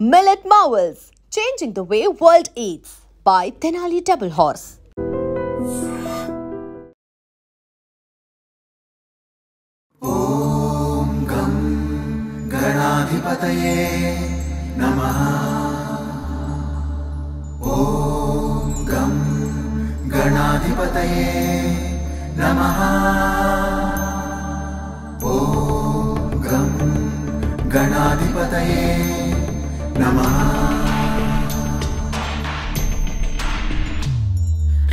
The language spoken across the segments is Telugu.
Millet Marvels, changing the way world eats by Tenali Double Horse. Om Gam Ganadhipataye Namaha. Om Gam Ganadhipataye Namaha. Om Gam Ganadhipataye Namaha.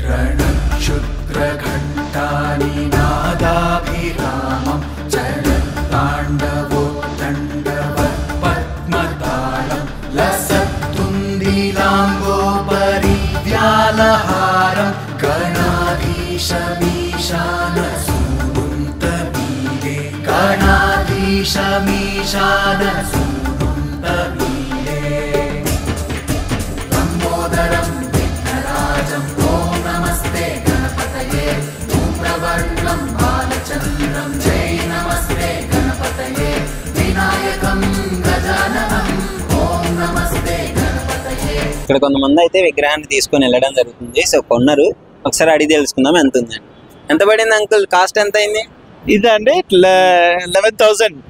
रणक्षुद्रघण्टानि नादाभिरामं चलत्ताण्डवोत्तण्डवत्पद्मतालं लसत्तुन्दिलाम्बोपरिव्यालहारं गणाधीशमीशानसूनुन्तमीरे गणाधीशमीशानसूनुन्तमीरे लम्बोदरं विघ्नराजं ॐ नमस्ते गणपतये धूम्रवर्णं बालचन्द्रं जय नमस्ते गणपतये विनायकं गजाननं ॐ नमस्ते गणपतये. ఇక్కడ కొంతమంది అయితే విగ్రహాన్ని తీసుకొని వెళ్ళడం జరుగుతుంది. సో కొన్నారు, ఒకసారి అడిగి తెలుసుకుందాం ఎంత ఉందండి. ఎంత పడింది అంకుల్? కాస్ట్ ఎంత అయింది? ఇదండి 11,000 అయింది.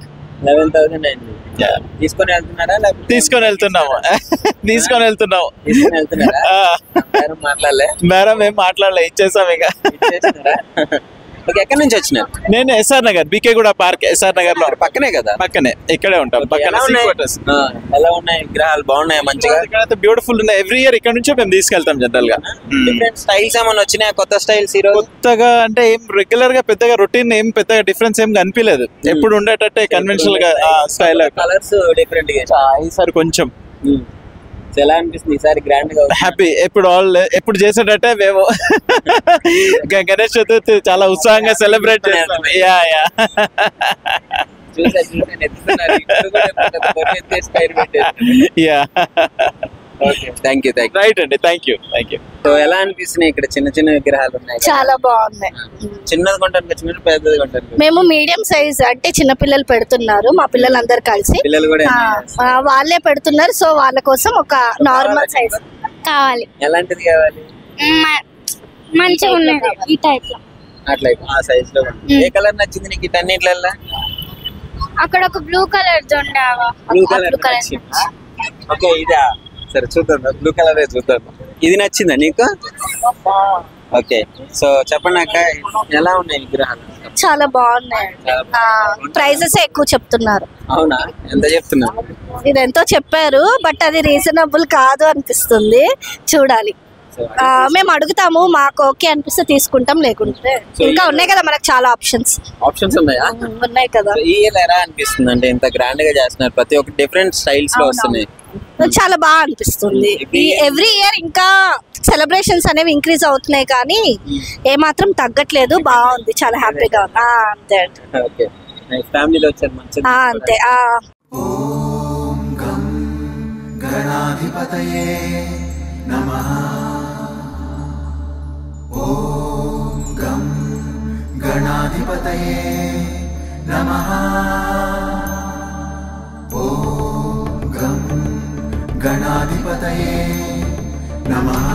తీసుకొని వెళ్తున్నారా? తీసుకొని వెళ్తున్నాము. మాట్లాడలే, మేడం ఏం మాట్లాడలే, ఇచ్చేసాం ఇక. ఎక్కడి నుంచి వచ్చినారు? నేను ఎస్ఆర్ నగర్, బీకేగూడ పార్క్, ఎస్ఆర్ నగర్ లో పక్కనే కదా, పక్కనే ఇక్కడే ఉంటాం. ఎలా ఉన్నాయి విగ్రహాలు? బాగున్నాయి, మంచిగా ఇక్కడైతే బ్యూటిఫుల్ ఉన్నాయి. ఎవ్రీ ఇయర్ ఇక్కడ నుంచే మేము తీసుకెళ్తాం. జనరల్ గా డిఫరెంట్ స్టైల్స్ ఏమైనా వచ్చినాయి? కొత్త స్టైల్స్ ఈ రోజు కొత్తగా అంటే ఏం రెగ్యులర్ గా పెద్దగా రొటీన్ ఏం పెద్దగా డిఫరెన్స్ ఏం కనిపించలేదు. ఎప్పుడు ఉండేటట్టే కన్వెన్షనల్ గా స్టైల్. కలర్స్ డిఫరెంట్ గా ఈసారి కొంచెం ఎలా అనిపిస్తుంది? ఈసారి గ్రాండ్ గా హ్యాపీ. ఎప్పుడు చేసేటట్టే మేము గణేష్ చతుర్థి చాలా ఉత్సాహంగా సెలబ్రేట్ చేస్తాం. రైట్ అండి, థ్యాంక్ యూ. సో ఎలా అనిపిస్తున్నాయి ఇక్కడ చిన్న చిన్న విగ్రహాలు ఉన్నాయి? చాలా బాగున్నాయి. చిన్నది కొంటారు, చిన్న పెద్దది కొంటారు. మేము మీడియం సైజ్ అంటే చిన్న పిల్లలు పెడుతున్నారు, మా పిల్లలందరూ కలిసి పిల్లలు కూడా వాళ్ళే పెడుతున్నారు. సో వాళ్ళ కోసం ఒక నార్మల్ సైజ్ కావాలి. ఎలాంటిది కావాలి? మంచిగా ఉన్నది ఈ టైప్ లో. అట్లా ఆ సైజ్ లో. ఏ కలర్ నచ్చింది నీకు ఇటన్నిట్లల్లా? అక్కడ ఒక బ్లూ కలర్ ఉండేవా? Blue colour. ఓకే, ఇదా? సరే చూద్దాం, బ్లూ కలర్ చూద్దాం. ఇది నచ్చిందా నీకు? ఓకే, సో చెప్పండి అక్క, ఎలా ఉన్నాయి విగ్రహాలు? చాలా బాగున్నాయి. ప్రైజెస్ ఎక్కువ చెప్తున్నారు. అవునా? ఎంత చెప్తున్నారు? ఇది ఎంతో చెప్పారు, బట్ అది రీజనబుల్ కాదు అనిపిస్తుంది. చూడాలి, మేము అడుగుతాము, మాకు ఓకే అనిపిస్తే తీసుకుంటాం, లేకుంటే ఇంకా ఉన్నాయి కదా మనకు చాలా ఆప్షన్స్ ఉన్నాయా? ఉన్నాయి కదా. ఈ ఇయర్ ఎలా అనిపిస్తుంది అంటే ఇంత గ్రాండ్ గా చేస్తున్నారు, ప్రతి ఒక్క డిఫరెంట్ స్టైల్స్ లో వస్తున్నాయి. చాలా బాగా అనిపిస్తుంది. ఎవ్రీ ఇయర్ ఇంకా సెలబ్రేషన్స్ అనేవి ఇంక్రీజ్ అవుతున్నాయి, కానీ ఏమాత్రం తగ్గట్లేదు. బాగుంది, చాలా హ్యాపీగా ఉంది. అంతే ఫ్యామిలీలో వచ్చారు, మంచిగా అంతే. ఓం గం గణాధిపతయే నమః. ఓం గం గణాధిపతయే నమః. ఓం గం గణాధిపతయే నమః.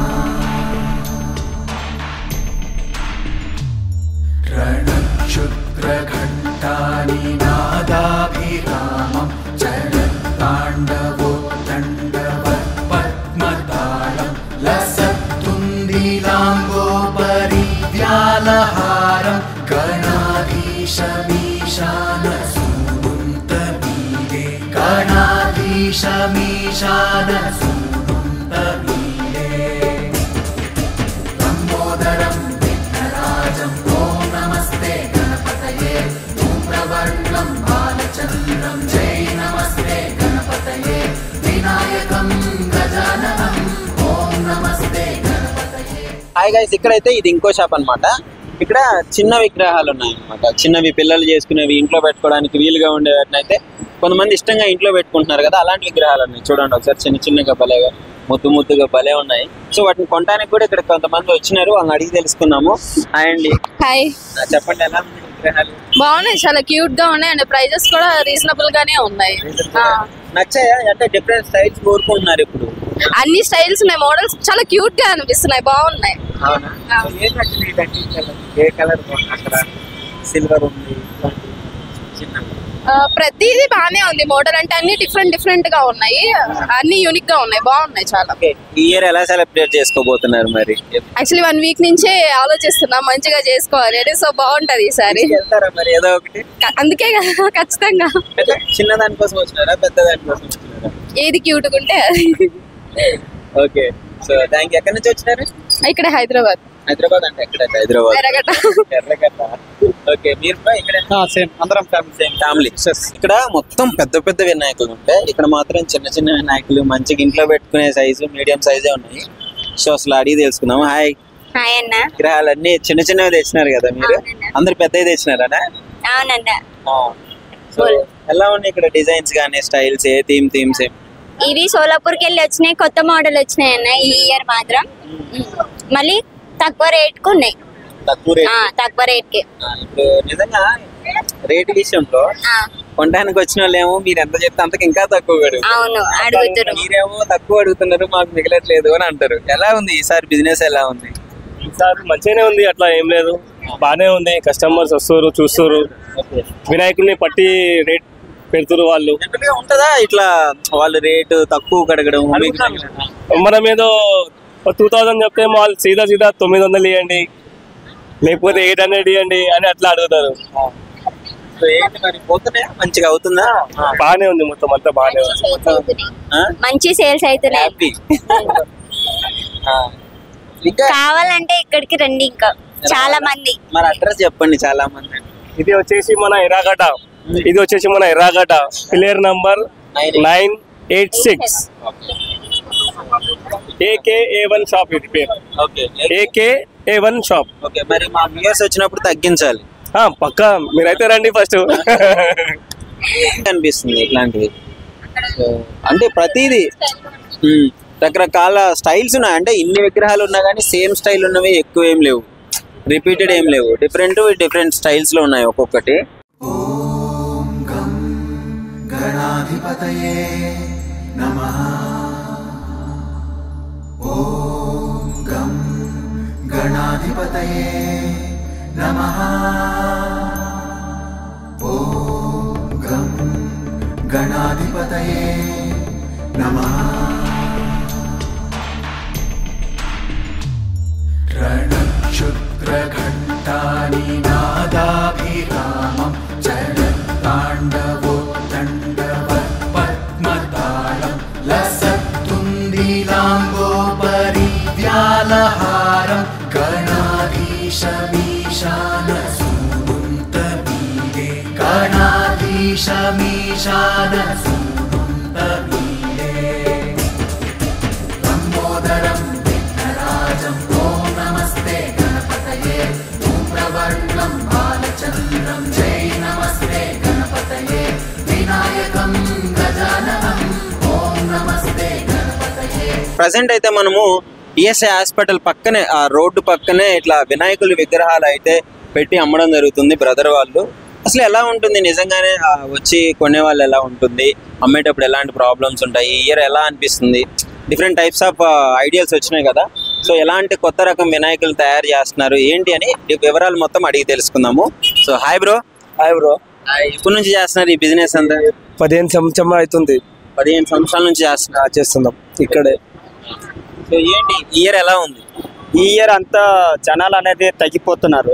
रणक्षुद्रघण्टानि नादाभिरामं चलत्ताण्डवोत्तण्डवत्पद्मतालं लसत्तुन्दिलाम्बोपरिव्यालहारं गणाधीशमीशानसूनुन्तमीरे गणाधीशमीशानसूनुन्तमीरे लम्बोदरं विघ्नराजं ॐ नमस्ते गणपतये धूम्रवर्णं बालचन्द्रं जय नमस्ते गणपतये विनायकं गजाननं ॐ नमस्ते गणपतये. హాయ్ గైస్, ఇక్కడైతే ఇది ఇంకో షాప్ అన్నమాట. ఇక్కడ చిన్న విగ్రహాలు ఉన్నాయి అన్నమాట. చిన్నవి పిల్లలు చేసుకునేవి, ఇంట్లో పెట్టుకోవడానికి వీలుగా ఉండేవాటిని అయితే కొంతమంది ఇష్టంగా ఇంట్లో పెట్టుకుంటున్నారు కదా, అలాంటి విగ్రహాలు ఉన్నాయి. చూడండి ఒకసారి, చిన్న చిన్నగా భలేగా ముద్దుగా భలే ఉన్నాయి. సో వాటిని కొనడానికి కూడా ఇక్కడ కొంతమంది వచ్చినారు, వాళ్ళని అడిగి తెలుసుకున్నాము. హాయ్ అండి. హాయ్, చెప్పండి ఎలా ఉన్నాయి విగ్రహాలు? బాగున్నాయి, చాలా క్యూట్ గా ఉన్నాయి అండ్ ప్రైజెస్ కూడా రీజనబుల్ గానే ఉన్నాయి. నచ్చాయా? అంటే డిఫరెంట్ స్టైల్స్ కోరుకుంటున్నారు ఇప్పుడు. అన్ని స్టైల్స్ ఉన్నాయి, మోడల్స్ చాలా క్యూట్ గా అనిపిస్తున్నాయి, బాగున్నాయి. ఏం నచ్చింది? ఏ కలర్ అక్కడ సిల్వర్ ఉంది, ప్రతిదీ బాగానే ఉంది. మోడల్ అంటే అన్ని డిఫరెంట్ గా ఉన్నాయి, అన్ని యూనిక్ గా ఉన్నాయి, బాగున్నాయి చాలా. ఈ ఇయర్ ఎలా సెలబ్రేట్ చేసుకోబోతున్నారు మరి? యాక్చువల్లీ 1 వీక్ నుంచే ఆలోచిస్తున్నాం మంచిగా చేసుకోవాలి, సో బాగుంటది ఈసారి. వెళ్తారా మరి ఏదో ఒకటి? అందుకే కదా ఖచ్చితంగా. చిన్న దానికోసం వచ్చినారా, పెద్ద దానికోసం వచ్చినారా? ఏది క్యూట్ గా ఉంటే అది. Okay, so thank you. ఎక్కడి నుంచి వచ్చినారు? ఇక్కడ హైదరాబాద్. హైదరాబాద్ అంటే ఎక్కడ? హైదరాబాద్ ఎర్రగడ్డ. ఓకే, మీరు ఇక్కడ సేమ్ అందరం సేమ్ ఫ్యామిలీ. ఇక్కడ మొత్తం పెద్ద పెద్ద వినాయకులు ఉంటాయి, ఇక్కడ మాత్రం చిన్న చిన్న వినాయకులు మంచిగా ఇంట్లో పెట్టుకునే సైజు, మీడియం సైజే ఉన్నాయి. సో అసలు అడిగి తెలుసుకుందాం. హాయ్ అన్న. విగ్రహాలన్నీ చిన్న చిన్నవి తెచ్చినారు కదా మీరు? అందరు పెద్దవి తెచ్చినారా? అవునన్నా. సో ఎలా ఉన్నాయి ఇక్కడ డిజైన్స్ గానీ, స్టైల్స్, ఏ థీమ్స్? ఇవి సోలాపూర్కి వెళ్ళి వచ్చినాయి, కొత్త మోడల్ వచ్చినాయి అన్న ఈ ఇయర్ మాత్రం. మళ్ళీ తక్కువ రేట్ కు ఉన్నాయి, తక్కువ రేట్ కి. ఇప్పుడు నిజంగా రేట్ విషయంలో కొనడానికి వచ్చిన వాళ్ళేమో మీరు ఎంత చెప్తే అంతకు ఇంకా తక్కువ అడుగుతారు, మీరేమో తక్కువ అడుగుతున్నారు, మాకు మిగలట్లేదు అని అంటారు. ఎలా ఉంది ఈసారి బిజినెస్? ఎలా ఉంది ఈసారి? మంచిగానే ఉంది, అట్లా ఏం లేదు, బానే ఉంది. కస్టమర్స్ వస్తారు, చూస్తారు, వినాయకుడిని పట్టి రేట్ పెడుతున్నారు వాళ్ళు. ఉంటదా ఇట్లా వాళ్ళు రేటు తక్కువ కడగడం? మనం ఏదో 2000 చెప్తే వాళ్ళు సీదా 900 ఇవ్వండి, లేకపోతే 800 ఇవ్వండి అని అట్లా అడుగుతారు. మంచిగా అవుతుందా? బానే ఉంది, మొత్తం అంతా బానే ఉంది, మంచి సేల్స్ అవుతున్నాయి. ఇంకా కావాలంటే ఇక్కడికి రండి, ఇంకా చాలా మంది. మరి అడ్రస్ చెప్పండి. చాలా మంది. ఇది వచ్చేసి మన ఎర్రగడ్డ, పిల్లర్ నంబర్ 986, AK-A1 షాప్. ఇది పేరు AK-A1 షాప్. ఓకే, మరి మా వ్యూయర్స్ వచ్చినప్పుడు తగ్గించాలి పక్కా, మీరైతే రండి ఫస్ట్. అనిపిస్తుంది ఇట్లాంటివి అంటే ప్రతిదీ రకరకాల స్టైల్స్ ఉన్నాయి. అంటే ఇన్ని విగ్రహాలు ఉన్నా కానీ సేమ్ స్టైల్ ఉన్నవి ఎక్కువ ఏం లేవు, రిపీటెడ్ ఏం లేవు, డిఫరెంట్ స్టైల్స్ లో ఉన్నాయి ఒక్కొక్కటి. ఓం గం గణాధిపతయే నమః. ఓం గం గణాధిపతయే నమః. ఓం గం గణాధిపతయే నమః. रणक्षुद्रघण्टानि नादाभिरामं चलत्ताण्डवोत्तण्डवत्पद्मतालं लसत्तुन्दिलाम्बोपरिव्यालहारं गणाधीशमीशानसूनुन्तमीरे गणाधीशमीशानसूनुन्तमीरे लम्बोदरं विघ्नराजं ॐ नमस्ते गणपतये धूम्रवर्णं बालचन्द्रं जय नमस्ते गणपतये विनायकं गजाननं ॐ नमस्ते गणपतये. ప్రజెంట్ అయితే మనము ఈఎస్ఐ హాస్పిటల్ పక్కనే, ఆ రోడ్డు పక్కనే ఇట్లా వినాయకుల విగ్రహాలు అయితే పెట్టి అమ్మడం జరుగుతుంది బ్రదర్ వాళ్ళు. అసలు ఎలా ఉంటుంది నిజంగానే వచ్చి కొనే వాళ్ళు, ఎలా ఉంటుంది అమ్మేటప్పుడు, ఎలాంటి ప్రాబ్లమ్స్ ఉంటాయి, ఈ ఇయర్ ఎలా అనిపిస్తుంది? డిఫరెంట్ టైప్స్ ఆఫ్ ఐడియాస్ వచ్చినాయి కదా, సో ఎలాంటి కొత్త రకం వినాయకులు తయారు చేస్తున్నారు ఏంటి అని వివరాలు మొత్తం అడిగి తెలుసుకుందాము. So hi bro. ఎప్పటి నుంచి చేస్తున్నారు ఈ బిజినెస్ అంతా? 15 సంవత్సరం అవుతుంది. 15 సంవత్సరాల నుంచి చేస్తున్నాం ఇక్కడే. సో ఏంటి ఈ ఇయర్ ఎలా ఉంది? ఈ ఇయర్ అంతా జనాలు అనేది తగ్గిపోతున్నారు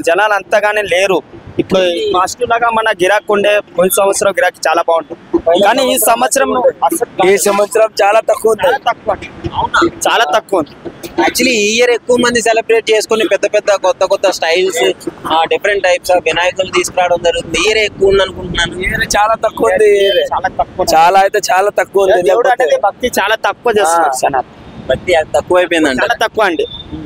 జనాలు అంతగానే లేరు. ఇప్పుడు ఫస్ట్ లాగా మన గిరాక్ ఉండే, పోయిన సంవత్సరం గిరాక్ చాలా బాగుంటుంది, కానీ ఈ సంవత్సరం చాలా తక్కువ ఉంది, చాలా తక్కువ ఉంది. యాక్చువల్లీ ఈ ఇయర్ ఎక్కువ మంది సెలబ్రేట్ చేసుకుని పెద్ద కొత్త స్టైల్స్, డిఫరెంట్ టైప్స్ ఆఫ్ వినాయకులు తీసుకురావడం జరుగుతుంది. ఈ ఇయర్ ఎక్కువ ఉంది అనుకుంటున్నాను. చాలా తక్కువ ఉంది, చాలా తక్కువ ఉంది. భక్తి చాలా తక్కువ చేస్తున్నారు, బట్టి అది తక్కువ అయిపోయిందండి, చాలా తక్కువ అండి.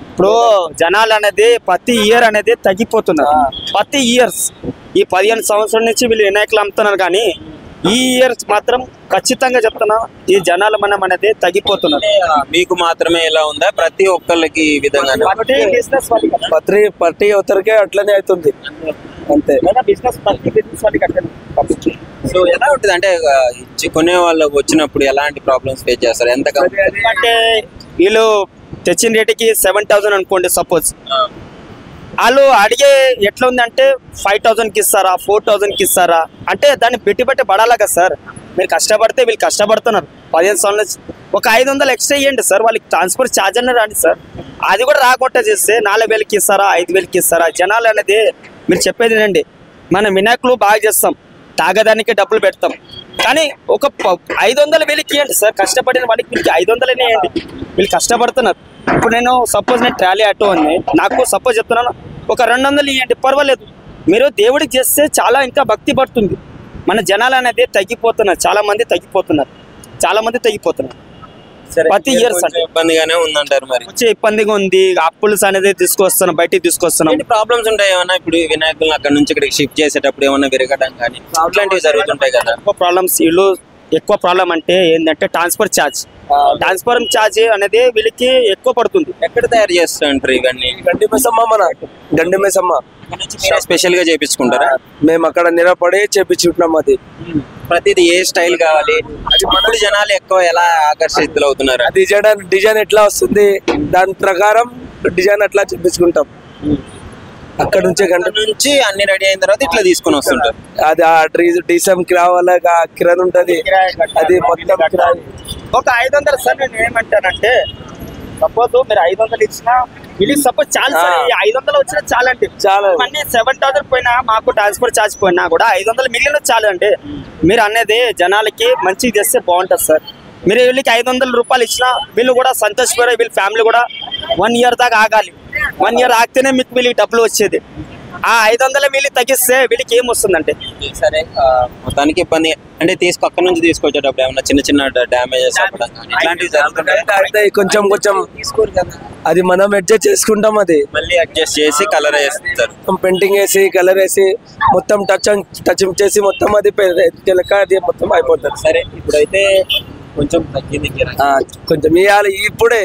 ఇప్పుడు జనాలు అనేది ప్రతి ఇయర్ అనేది తగ్గిపోతున్నారు. ప్రతి ఇయర్స్ ఈ 15 సంవత్సరాల నుంచి వీళ్ళు వినాయకులు అమ్ముతున్నారు, కానీ ఈ ఇయర్ మాత్రం ఖచ్చితంగా చెప్తున్నా ఈ జనాలు మనం అనేది తగ్గిపోతున్నారు. మీకు మాత్రమే ఇలా ఉందా? ప్రతి ఒక్కళ్ళకి ఈ విధంగా ప్రతి ఒక్కరికి అట్లనే అవుతుంది. అంతే బిజినెస్ ప్రతి బిజినెస్ వాళ్ళకి అట్లా. సో ఎలా ఉంటుంది అంటే కొనే వాళ్ళకి వచ్చినప్పుడు ఎలాంటి ప్రాబ్లమ్స్ ఫేస్ చేస్తారు? ఎంత అంటే వీళ్ళు తెచ్చిన రేటుకి 7,000 అనుకోండి సపోజ్, వాళ్ళు అడిగే ఎట్లా ఉందంటే 5,000కి ఇస్తారా 4,000కి ఇస్తారా అంటే దాన్ని పెట్టి పడాలా కదా సార్. మీరు కష్టపడితే వీళ్ళు కష్టపడుతున్నారు 15 సంవత్సరాల నుంచి, ఒక 500 ఎక్స్ట్రా ఇవ్వండి సార్, వాళ్ళకి ట్రాన్స్పోర్ట్ ఛార్జ్ అన్న రాండి సార్. అది కూడా రాకుండా చేస్తే 4,000కి ఇస్తారా 5,000కి ఇస్తారా? జనాలు అనేది మీరు చెప్పేది వినండి, మన వినాయకులు బాగా చేస్తాం, తాగడానికి డబ్బులు పెడతాం, కానీ ఒక 500 వేలకి ఇవ్వండి సార్. కష్టపడిన వాళ్ళకి వీళ్ళకి 500 ఇవ్వండి, వీళ్ళు కష్టపడుతున్నారు. ఇప్పుడు నేను సపోజ్ నేను ట్రాలీ ఆటో అని, నాకు సపోజ్ చెప్తున్నాను ఒక 200 ఇవ్వండి పర్వాలేదు. మీరు దేవుడికి చేస్తే చాలా ఇంకా భక్తి పడుతుంది. మన జనాలు అనేది తగ్గిపోతున్నారు, చాలా మంది తగ్గిపోతున్నారు ప్రతి ఇయర్. ఇబ్బందిగానే ఉందంటారు మరి? వచ్చే ఇబ్బందిగా ఉంది, అప్పుల్స్ అనేది తీసుకొస్తున్నాం, బయటికి తీసుకొస్తున్నాం. ప్రాబ్లమ్స్ ఉంటాయి ఏమన్నా? ఇప్పుడు వినాయకులను అక్కడ నుంచి ఇక్కడికి షిఫ్ట్ చేసేటప్పుడు ఏమన్నా విరగడం కానీ అట్లాంటివి జరుగుతుంటాయి కదా? ఎక్కువ ప్రాబ్లం అంటే ఏంటంటే ట్రాన్స్ఫర్ ఛార్జ్ అనేది వీళ్ళకి ఎక్కువ పడుతుంది. ఎక్కడ తయారు చేస్తుంటారు ఇవన్నీ? గండి మేసమ్మ స్పెషల్ గా చేపించుకుంటారా? మేము అక్కడ నిలబడి చేపించుకుంటున్నాం. అది ప్రతిది ఏ స్టైల్ కావాలి, అది జనాలు ఎక్కువ ఎలా ఆకర్షితులు అవుతున్నారు? డిజైన్ ఎట్లా వస్తుంది దాని ప్రకారం డిజైన్ అట్లా చేపించుకుంటాం. అక్కడ నుంచి గంట నుంచి అన్ని రెడీ అయిన తర్వాత ఇట్లా తీసుకొని వస్తుంటారు. అది ఆ డీసెం కిరాయి కిరాయి ఉంటది, అది మొత్తం ఒక 500 సార్. నేను ఏమంటానంటే సపోజ్ మీరు 500 ఇచ్చినా వీళ్ళకి సపోజ్ చాలా సార్, 500 వచ్చినా చాలండి. చాలా 7,000 పోయినా మాకు ట్రాన్స్పోర్ట్ ఛార్జ్ పోయినా కూడా 500 మిగిలిన చాలండి. మీరు అనేది జనాలకి మంచిగా చేస్తే బాగుంటుంది సార్. మీరు వీళ్ళకి 500 రూపాయలు ఇచ్చినా వీళ్ళు కూడా సంతోషపడే, వీళ్ళ ఫ్యామిలీ కూడా 1 ఇయర్ దాకా ఆగాలి. 1 ఇయర్ ఆగితేనే మీకు వీళ్ళకి డబ్బులు వచ్చేది. ఆ 500 వీళ్ళకి తగ్గిస్తే వీళ్ళకి ఏం వస్తుందంటే సరే మొత్తానికి ఇబ్బంది అంటే అక్కడ నుంచి తీసుకొచ్చేటప్పుడు ఏమన్నా చిన్న డ్యామేజెస్ ఇట్లాంటివి జరుగుతుంటాయి. కొంచెం తీసుకోరు కదా, అది మనం అడ్జస్ట్ చేసుకుంటాం. అది మళ్ళీ అడ్జస్ట్ చేసి కలర్ వేస్తారు, పెయింటింగ్ వేసి కలర్ వేసి మొత్తం టచ్ చేసి మొత్తం అది అది మొత్తం అయిపోతుంది. సరే ఇప్పుడైతే కొంచెం తగ్గింది, కొంచెం ఇవ్వాలి ఇప్పుడే,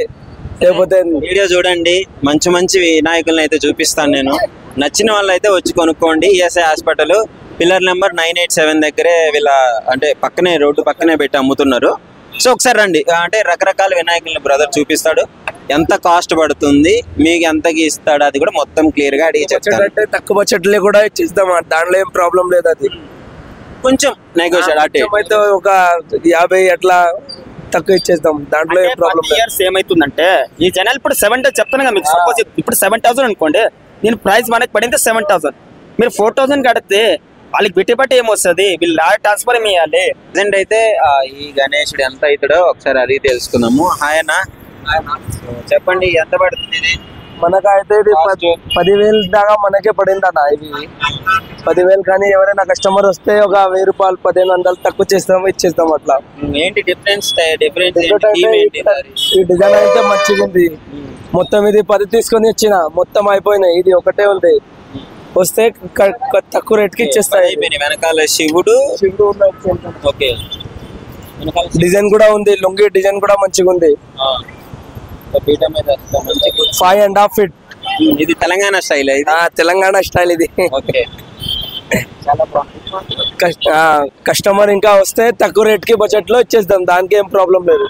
లేకపోతే వీడియో చూడండి. మంచి వినాయకులను అయితే చూపిస్తాను నేను. నచ్చిన వాళ్ళు అయితే వచ్చి కొనుక్కోండి. ఈఎస్ఐ హాస్పిటల్ పిల్లర్ నెంబర్ 987 దగ్గరే వీళ్ళ అంటే పక్కనే రోడ్డు పక్కనే పెట్టి అమ్ముతున్నారు. సో ఒకసారి రండి, అంటే రకరకాల వినాయకులను బ్రదర్ చూపిస్తాడు, ఎంత కాస్ట్ పడుతుంది, మీకు ఎంతకి ఇస్తాడు అది కూడా మొత్తం క్లియర్ గా అడిగి చెప్తాడు. తక్కువ బడ్జెట్లో కూడా ఇచ్చిద్దాం, దాంట్లో ఏం ప్రాబ్లం లేదు. అది కొంచెం నెగోషియేట్ అయితే ఒక 50 అట్లా తక్కువ ఇచ్చేద్దాం, దాంట్లో ఏం ప్రాబ్లం లేదు. ఇయర్స్ ఏమైతుందంటే ఈ జనాలు ఇప్పుడు 7,000 చెప్తాను కదా మీకు. సపోజ్ ఇప్పుడు 7,000 అనుకోండి, నేను ప్రైస్ మనకి పడింది 7,000, మీరు 4,000 కడితే వాళ్ళకి పెట్టి ఏమొస్తుంది, వీళ్ళు ట్రాన్స్ఫర్ ఏమి ఇవ్వాలి. ప్రజెంట్ అయితే ఈ గణేశుడు ఎంత అవుతాడో ఒకసారి అది తెలుసుకుందాము. ఆయన చెప్పండి ఎంత పడుతుంది ఇది? మనకైతే ఇది 10,000 దాకా మనకే పడింది అన్న. ఇది 10,000, కానీ ఎవరైనా కస్టమర్ వస్తే ఒక 1,000 రూపాయలు 1,500 తక్కువ ఇచ్చేస్తాం అట్లా. ఏంటి డిఫరెన్స్? ఈ డిజైన్ అయితే మంచిగా ఉంది. మొత్తం ఇది 10 తీసుకొని ఇచ్చిన, మొత్తం అయిపోయినాయి. ఇది ఒకటే ఉంది, వస్తే తక్కువ రేట్కి ఇచ్చేస్తాయి. వెనకాల శివుడు ఓకే, డిజైన్ కూడా ఉంది, లుంగి డిజైన్ కూడా మంచిగా ఉంది. 5.5 feet. ఇది తెలంగాణ స్టైల్, తెలంగాణ స్టైల్ ఇది. ఓకే, కస్టమర్ ఇంకా వస్తే తక్కువ రేట్ కి బడ్జెట్ లో ఇచ్చేస్తాం, దానికి ఏం ప్రాబ్లం లేదు.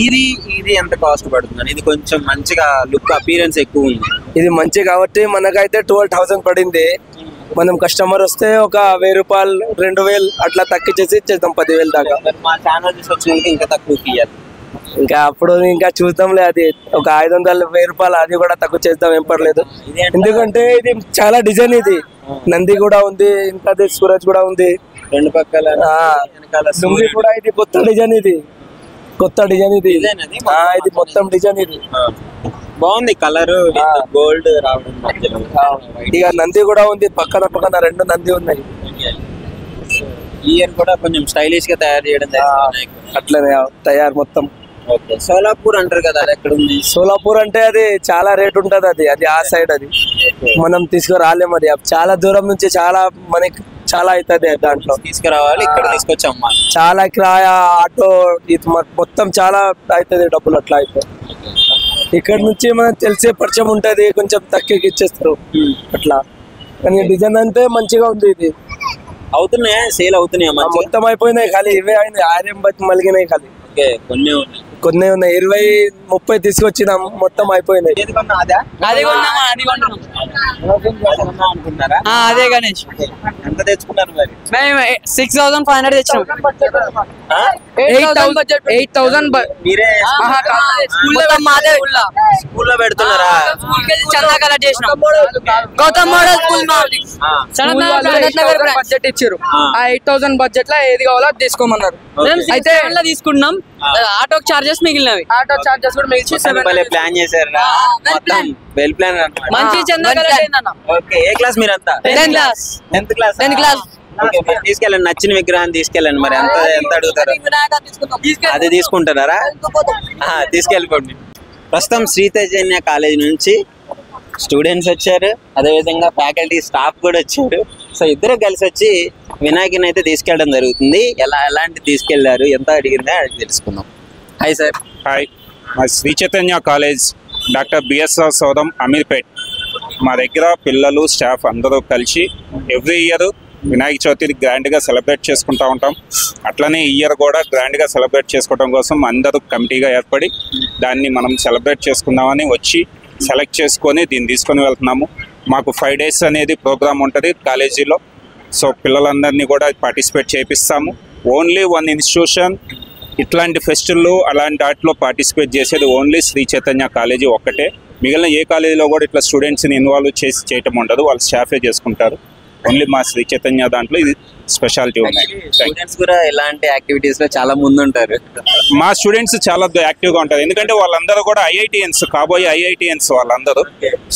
ఇది ఎంత కాస్ట్ పడుతుంది? ఇది కొంచెం మంచిగా లుక్ అపీరెన్స్ ఎక్కువ ఉంది. ఇది మంచి కాబట్టి మనకైతే 12,000 పడింది. మనం కస్టమర్ వస్తే ఒక 1,000 రూపాయలు 2,000 అట్లా తగ్గించేసి ఇచ్చేస్తాం 10,000 దాకా. మా ఛానల్ తీసుకొచ్చినాక ఇంకా తక్కువ ఇవ్వాలి. ఇంకా అప్పుడు ఇంకా చూద్దాంలే, అది ఒక 500 1,000 రూపాయలు అది కూడా తక్కువ చేద్దాం, ఏం పర్లేదు. ఎందుకంటే ఇది చాలా డిజైన్, ఇది నంది కూడా ఉంది, ఇంకా సూరజ్ కూడా ఉంది, రెండు పక్కల కూడా. ఇది కొత్త డిజైన్, ఇది ఇది మొత్తం డిజైన్. ఇది బాగుంది, కలర్ గోల్డ్ రావడం. ఇక నంది కూడా ఉంది, పక్కన 2 నంది ఉన్నాయి. ఇయర్ కూడా కొంచెం స్టైలిష్ గా తయారు చేయడం అట్లనే తయారు మొత్తం. సోలాపూర్ అంటారు కదా, అది ఎక్కడ ఉంది? సోలాపూర్ అంటే అది చాలా రేట్ ఉంటది, అది ఆ సైడ్. అది మనం తీసుకురాలేము, అది చాలా దూరం నుంచి మనకి చాలా అవుతుంది. దాంట్లో తీసుకురావాలి, ఇక్కడ తీసుకొచ్చాం చాలా కిరాయ, ఆటో ఇది మొత్తం చాలా అవుతుంది డబ్బులు. అట్లా అయితే ఇక్కడ నుంచి మనకు తెలిసే పరిచయం ఉంటది, కొంచెం తక్కువకి ఇచ్చేస్తారు అట్లా. కానీ డిజైన్ అంటే మంచిగా ఉంది. ఇది అవుతున్నాయా, సేల్ అవుతున్నాయా? మొత్తం అయిపోయినాయి, ఖాళీ ఇవే అయినాయి. ఆర్యం బట్టి మలిగినాయి ఖాళీ. కొన్ని ఉన్నాయి, 20-30 తీసుకొచ్చినాం, మొత్తం అయిపోయినాయి. అదే గణేష్ ఎంత తెచ్చుకున్నారు మరి? మేము 6,500 తెచ్చినాం. 8,000 మీరే స్కూల్లో పెడుతున్నారా? చందా కలెక్ట్ చేసినాం. గౌతమ్ మోడల్ స్కూల్ బడ్జెట్ ఇచ్చారు. ఆ 8,000 బడ్జెట్ లో ఏది కావాలో అది తీసుకోమన్నారు. అయితే తీసుకున్నాం. ఆటో చార్జెస్ మిగిలినవి, ఆటో చార్జెస్ కూడా మిగిలి ప్లాన్ చేశారు. వెల్ ప్లాన్ మంచి చందా కలెక్ట్ అయిందన్న. ఓకే, ఏ క్లాస్ మీరంతా? 10th class. తీసుకెళ్ళండి, నచ్చిన విగ్రహాన్ని తీసుకెళ్ళండి. మరి ఎంత అడుగుతారు? అది తీసుకుంటున్నారా? తీసుకెళ్ళిపోండి. ప్రస్తుతం శ్రీ చైతన్య కాలేజ్ నుంచి స్టూడెంట్స్ వచ్చారు, అదేవిధంగా ఫ్యాకల్టీ స్టాఫ్ కూడా వచ్చారు. సో ఇద్దరు కలిసి వచ్చి వినాయకుని అయితే తీసుకెళ్ళడం జరుగుతుంది. ఎలాంటి తీసుకెళ్లారు, ఎంత అడిగిందో తెలుసుకుందాం. Hi sir. హాయ్, మా శ్రీ చైతన్య కాలేజ్ డాక్టర్ బిఎస్ఆర్ సౌదం అమీర్పేట్. మా దగ్గర పిల్లలు స్టాఫ్ అందరూ కలిసి ఎవ్రీ ఇయర్ వినాయక చవితిని గ్రాండ్గా సెలబ్రేట్ చేసుకుంటూ ఉంటాం. అట్లనే ఈ ఇయర్ కూడా గ్రాండ్గా సెలబ్రేట్ చేసుకోవడం కోసం అందరూ కమిటీగా ఏర్పడి దాన్ని మనం సెలబ్రేట్ చేసుకుందామని వచ్చి సెలెక్ట్ చేసుకొని దీన్ని తీసుకొని వెళ్తున్నాము. మాకు 5 days అనేది ప్రోగ్రామ్ ఉంటుంది కాలేజీలో. సో పిల్లలందరినీ కూడా పార్టిసిపేట్ చేపిస్తాము. ఓన్లీ 1 ఇన్స్టిట్యూషన్ ఇట్లాంటి ఫెస్టివల్లో అలాంటి వాటిలో పార్టిసిపేట్ చేసేది ఓన్లీ శ్రీ చైతన్య కాలేజీ ఒక్కటే. మిగిలిన ఏ కాలేజీలో కూడా ఇట్లా స్టూడెంట్స్ని ఇన్వాల్వ్ చేసి చేయటం ఉండదు, వాళ్ళు స్టాఫే చేసుకుంటారు. ఓన్లీ మా శ్రీ చైతన్య దాంట్లో ఇది స్పెషాలిటీ ఉన్నాయి. స్టూడెంట్స్ కూడా ఇలాంటి యాక్టివిటీస్ లో చాలా ముందు ఉంటారు. మా స్టూడెంట్స్ చాలా యాక్టివ్గా ఉంటారు, ఎందుకంటే వాళ్ళందరూ కూడా ఐఐటిఎన్స్, కాబోయే ఐఐటిఎన్స్ వాళ్ళందరూ.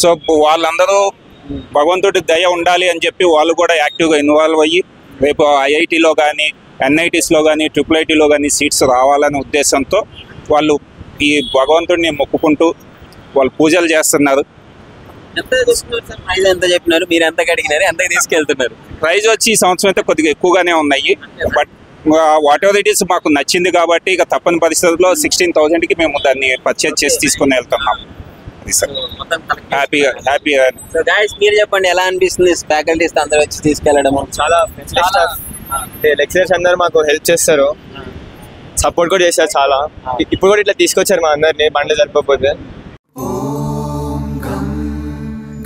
సో వాళ్ళందరూ భగవంతుడి దయ ఉండాలి అని చెప్పి వాళ్ళు కూడా యాక్టివ్గా ఇన్వాల్వ్ అయ్యి రేపు ఐఐటిలో కానీ ఎన్ఐటీస్లో కానీ IIITలో కానీ సీట్స్ రావాలనే ఉద్దేశంతో వాళ్ళు ఈ భగవంతుడిని మొక్కుకుంటూ వాళ్ళు పూజలు చేస్తున్నారు. ప్రైజ్ ఎంత చెప్పినారు, మీరు ఎంతకు అడిగినారు, ఎంతకు తీసుకెళ్తున్నారు? ప్రైజ్ వచ్చి ఈ సంవత్సరం అయితే కొద్దిగా ఎక్కువగానే ఉన్నాయి. But what ever it is మాకు నచ్చింది కాబట్టి ఇక తప్పని పరిస్థితుల్లో 16,000కి మేము దాన్ని పర్చేజ్ చేసి తీసుకుని వెళ్తున్నాం. హ్యాపీగా. మీరు చెప్పండి, ఎలా అనిపిస్తుంది ఫ్యాకల్టీస్ అందరూ వచ్చి తీసుకెళ్ళడం? చాలా లెక్చరర్స్ అందరూ మాకు హెల్ప్ చేస్తారు, సపోర్ట్ కూడా చేస్తారు చాలా. ఇప్పుడు కూడా ఇట్లా తీసుకొచ్చారు మా అందరినీ బండి సరిపోతే.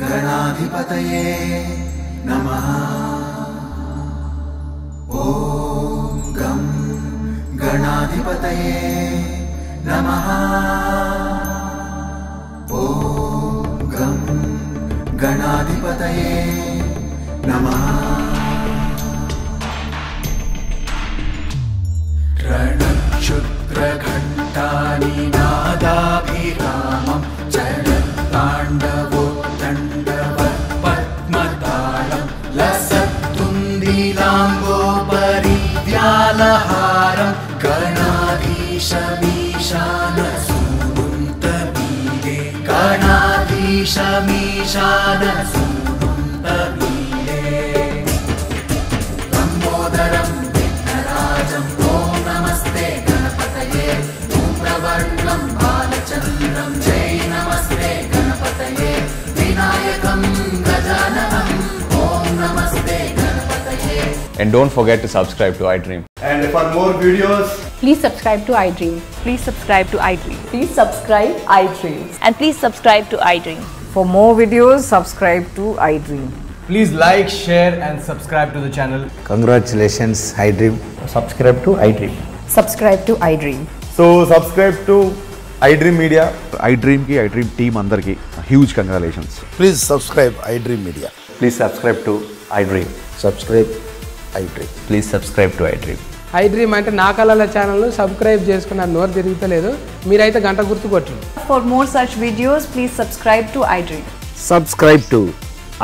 గణాధిపతయే నమః. ఓం గం గణాధిపతయే నమః. ఓం గం గణాధిపతయే నమః. రణక్షుద్రఘంటాని నాదాభిరామం చరణతాండవో లహారం గణాధీశమీశాన సూనుంతమీడే. గణాధీశమీశాన సూనుంతమీడే. లంబోదరం విఘ్నరాజం ఓం నమస్తే గణపతయే. ధూమ్రవర్ణం బాలచంద్రం జై నమస్తే గణపతయే. వినాయకం గజాననం ఓం నమస్తే గణపతయే. And don't forget to subscribe to iDream. And for more videos, please subscribe to iDream. Please subscribe to iDream. Please subscribe iDream. And please subscribe to iDream. For more videos, subscribe to iDream. Please like, share and subscribe to the channel. Congratulations iDream. Subscribe to iDream. Subscribe to iDream. So subscribe to iDream Media. iDream ki iDream team andarki huge congratulations. Please subscribe iDream Media. Please subscribe to iDream. Subscribe iDream. Please subscribe to iDream. iDream అంటే నా కళల ఛానల్ సబ్స్క్రైబ్ చేసుకున్నారు, నోరు తిరుగుతలేదు, మీరైతే గంట గుర్తు కొట్టండి. For more such videos, please subscribe to iDream. Subscribe to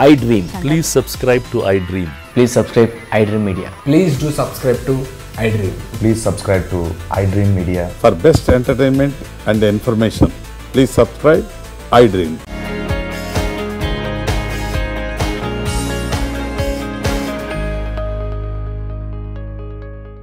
iDream. Please subscribe to iDream. Please subscribe iDream Media. Please do subscribe to iDream. Please subscribe to iDream Media. For best entertainment and information, please subscribe iDream.